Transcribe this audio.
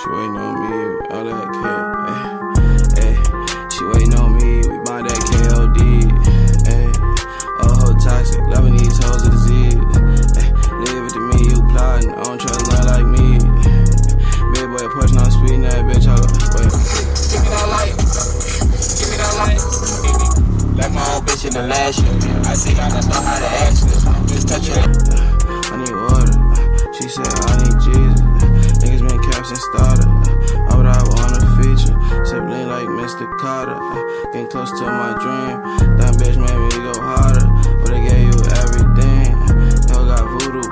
She waiting on me, all that cat. Hey, she waiting on me, we buy that KOD. Hey, oh, toxic, loving these hoes to the Z. Hey, leave it to me, you plotting, I don't trust none like me. Big boy pushing on speed, that bitch, hold up, wait. Give me that light, give me that light. Like my old bitch in the last year. I think I just know how to act this. Just touch it. I need water, she said I need Jesus. Niggas been caps and starter. I would have on a feature. Sibling like Mr. Carter. Getting close to my dream. That bitch made me go harder. But I gave you everything. Hell got voodoo.